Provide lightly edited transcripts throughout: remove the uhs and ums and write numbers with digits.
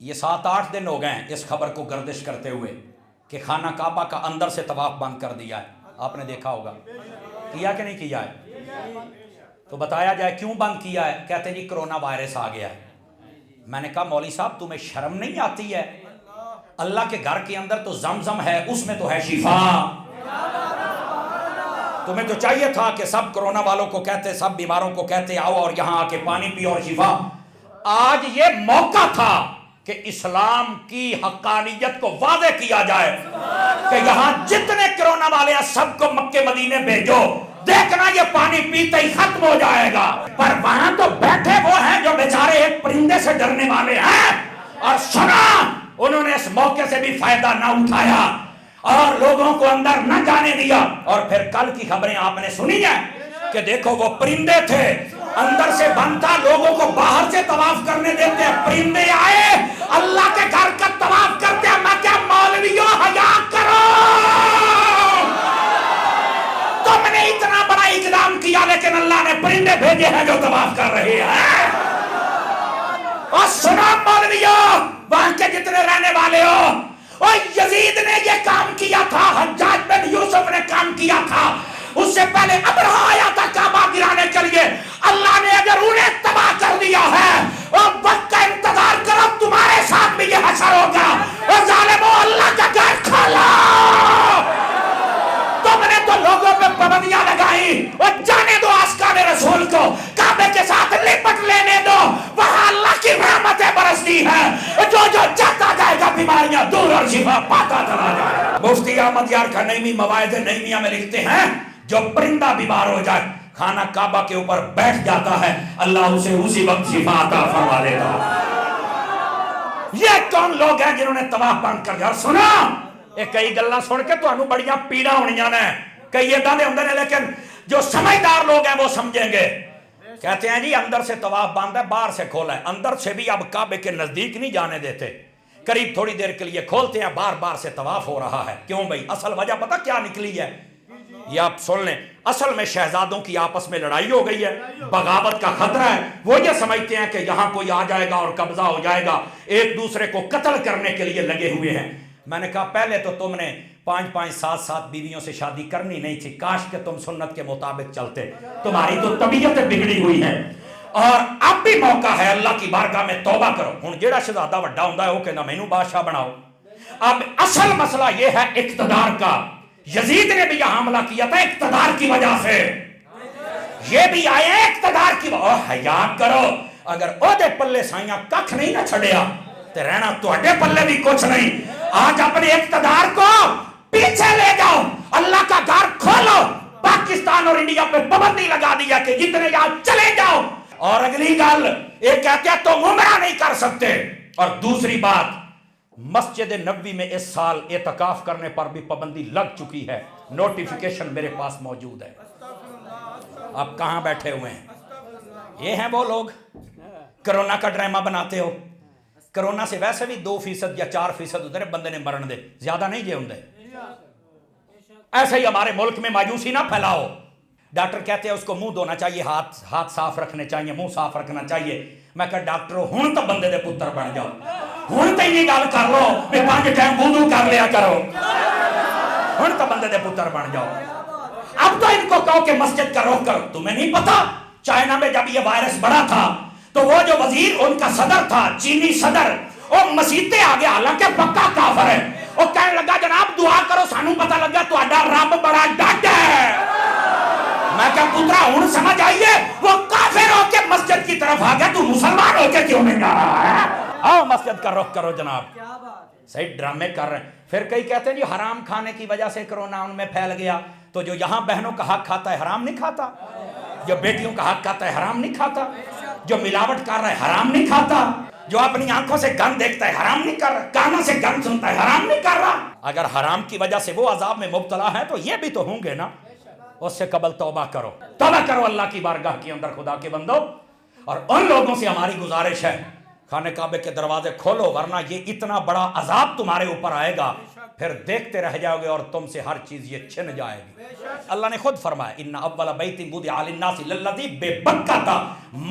یہ 7-8 دن ہو گئے ہیں اس خبر کو گردش کرتے ہوئے کہ خانہ کعبہ کا اندر سے طواف بند کر دیا ہے. آپ نے دیکھا ہوگا, کیا کہ نہیں کیا ہے؟ تو بتایا جائے کیوں بند کیا ہے. کہتے ہیں جی کرونا وائرس آ گیا ہے. میں نے کہا مولوی صاحب تمہیں شرم نہیں آتی ہے؟ اللہ کے گھر کے اندر تو زمزم ہے, اس میں تو ہے شفا. تمہیں تو چاہیے تھا کہ سب کرونا والوں کو کہتے, سب بیماروں کو کہتے آؤ اور یہاں آ کے پانی پیو اور شفا. آج یہ موقع تھا کہ اسلام کی حقانیت کو واضح کیا جائے کہ یہاں جتنے کرونا والے ہیں سب کو مکے مدینے بھیجو, دیکھنا یہ پانی پیتے ہی ختم ہو جائے گا. پر وہاں تو بیٹھے وہ ہیں جو بیچارے ایک پرندے سے ڈرنے والے ہیں, اور سنا انہوں نے اس موقع سے بھی فائدہ نہ اٹھایا اور لوگوں کو اندر نہ جانے دیا. اور پھر کل کی خبریں آپ نے سنی ہیں کہ دیکھو وہ پرندے تھے, اندر سے بند تھا, لوگوں کو باہر سے طواف کرنے دیتے ہیں, پرندے آئے اللہ کے گھر کا طواف کرتے ہیں. میں کیا مولویوں حیا کرو, تم نے اتنا بڑا اقدام کیا لیکن اللہ نے پرندے بھیجے ہیں جو طواف کر رہے ہیں. اور سنا مولویوں وہاں کے جتنے رہنے والے ہو, اور یزید نے یہ کام کیا تھا, حجاج بن یوسف نے کام کیا تھا, اس سے پہلے ابرہہ آیا تھا کعبہ گرانے کے لیے. اللہ نے اگر انہیں تباہ کر دیا ہے اور وقت کا انتظار کرو, تمہارے ساتھ بھی یہ حشر ہوگا. اور ظالمو اللہ کا گھر کھولا, تم نے تو لوگوں پہ پابندیاں لگائی, اور جانے دو آسکان رسول کو, کعبے کے ساتھ لپٹ لینے دو, وہاں اللہ کی رحمتیں برستی ہیں, جو جو جاتا جائے گا بیماریاں دور اور شفا پاتا چلا جائے گا. مفتی احمد یار خنیمی مواعظ نعیمیہ میں لکھتے ہیں جو پرندہ بیمار ہو جائے خانہ کعبہ کے اوپر بیٹھ جاتا ہے, اللہ اسے اسی وقت شفا عطا فرما دیتا. یہ کون لوگ ہیں جنہوں نے طواف بند کر دیا؟ اور سنا یہ کئی گلاں سن کے تانوں بڑیاں پیڑاں ہونیاں نے, کئی ادھا دے ہوندے نے, لیکن جو سمجھدار لوگ ہیں وہ سمجھیں گے. کہتے ہیں جی اندر سے طواف بند ہے, باہر سے کھولا ہے. اندر سے بھی اب کعبے کے نزدیک نہیں جانے دیتے, قریب تھوڑی دیر کے لیے کھولتے ہیں, بار بار سے طواف ہو رہا ہے. کیوں بھائی؟ اصل وجہ پتہ کیا نکلی ہے؟ یہ آپ سن لیں, اصل میں شہزادوں کی آپس میں لڑائی ہو گئی ہے, بغاوت کا خطرہ ہے. وہ یہ سمجھتے ہیں کہ یہاں کوئی آ جائے گا اور قبضہ ہو جائے گا, ایک دوسرے کو قتل کرنے کے لیے لگے ہوئے ہیں. میں نے کہا پہلے تو تم نے 5-5 7-7 بیویوں سے شادی کرنی نہیں تھی, کاش کہ تم سنت کے مطابق چلتے, تمہاری تو طبیعت بگڑی ہوئی ہے. اور اب بھی موقع ہے, اللہ کی بارگاہ میں توبہ کرو. ہن جیڑا شہزادہ وڈا ہوندا ہے وہ کہندا مینوں بادشاہ بناؤ. اب اصل مسئلہ یہ ہے اقتدار کا. یزید نے بھی یہ حملہ کیا تھا اقتدار کی وجہ سے, یہ بھی آئے ہیں اقتدار کی وجہ. حیا کرو, اگر او دے پلے سائیاں ککھ نہیں نہ چھڑیا تے رہنا تواڈے پلے بھی کچھ نہیں. آج اپنے اقتدار کو پیچھے لے جاؤ, اللہ کا گھر کھولو. پاکستان اور انڈیا پہ پابندی لگا دیا کہ جتنے یہاں چلے جاؤ. اور اگلی گل یہ کہتے ہیں تم عمرہ نہیں کر سکتے. اور دوسری بات, مسجد نبوی میں اس سال اعتکاف کرنے پر بھی پابندی لگ چکی ہے, نوٹیفیکیشن میرے پاس موجود ہے. آپ کہاں بیٹھے ہوئے ہیں؟ یہ ہیں وہ لوگ کرونا کا ڈرامہ بناتے ہو. کرونا سے ویسے بھی 2% یا 4% ہوتے ہیں بندے نے مرن دے, زیادہ نہیں جے ہوندے. ایسے ہی ہمارے ملک میں مایوسی نہ پھیلاؤ. ڈاکٹر کہتے ہیں اس کو منہ دھونا چاہیے, ہاتھ صاف رکھنے چاہیے, منہ صاف رکھنا چاہیے. میں کہا ڈاکٹرو ہن تو بندے دے پتر بن جاؤ, ہن تو یہ گل کر لو کہ 5 ٹائم وضو کر لیا کرو, ہن تو بندے دے پتر بن جاؤ. اب تو ان کو کہو کہ مسجد کا رخ کرو. تمہیں نہیں پتا چائنا میں جب یہ وائرس بڑا تھا تو وہ جو وزیر ان کا صدر تھا, چینی صدر, وہ مسیطے آ گیا, حالانکہ پکا کافر ہے. وہ کہنے لگا جناب دعا کرو, سانو پتہ لگا تہاڈا رب بڑا ڈٹ ہے. میں کہا پترا ہن سمجھ آئیے, وہ کافر ہو کے مسجد کی طرف آ گیا, تو مسلمان ہو کے کیوں نہیں جا رہا ہے؟ آؤ مسجد کا رخ کرو جناب. صحیح ڈرامے کر رہے ہیں. پھر کئی کہتے ہیں جی حرام کھانے کی وجہ سے کرونا ان میں پھیل گیا, تو جو یہاں بہنوں کا حق کھاتا ہے حرام نہیں کھاتا, جو بیٹیوں کا حق کھاتا ہے حرام نہیں کھاتا, جو ملاوٹ کر رہا ہے حرام نہیں کھاتا, جو اپنی آنکھوں سے گند دیکھتا ہے حرام نہیں کر رہا, کانوں سے گند سنتا ہے حرام نہیں کر رہا. اگر حرام کی وجہ سے وہ عذاب میں مبتلا ہے تو یہ بھی تو ہوں گے نا. اس سے قبل توبہ کرو, توبہ کرو اللہ کی بارگاہ کے اندر خدا کے بندو. اور ان لوگوں سے ہماری گزارش ہے خانہ کعبے کے دروازے کھولو, ورنہ یہ اتنا بڑا عذاب تمہارے اوپر آئے گا پھر دیکھتے رہ جاؤ گے اور تم سے ہر چیز یہ چھن جائے گی. اللہ نے خود فرمایا ان اول بیت وضع للناس للذی ببکۃ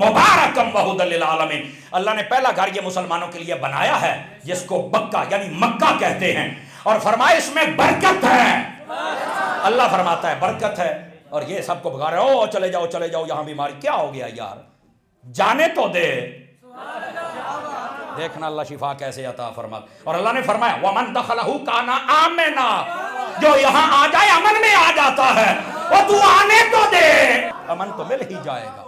مبارکا وہدی للعالمین. اللہ نے پہلا گھر یہ مسلمانوں کے لیے بنایا ہے جس کو بکہ یعنی مکہ کہتے ہیں, اور فرمایا اس میں برکت ہے. اللہ فرماتا ہے برکت ہے, اور یہ سب کو بھگا رہے ہو چلے جاؤ یہاں بیماری. کیا ہو گیا یار, جانے تو دے. دیکھنا اللہ شفا کیسے عطا فرما. اور اللہ نے فرمایا وَمَن دَخَلَهُ كَانَ آمِنًا, جو یہاں آ جائے امن میں آ جاتا ہے. اور تو آنے تو دے, امن تو مل ہی جائے گا.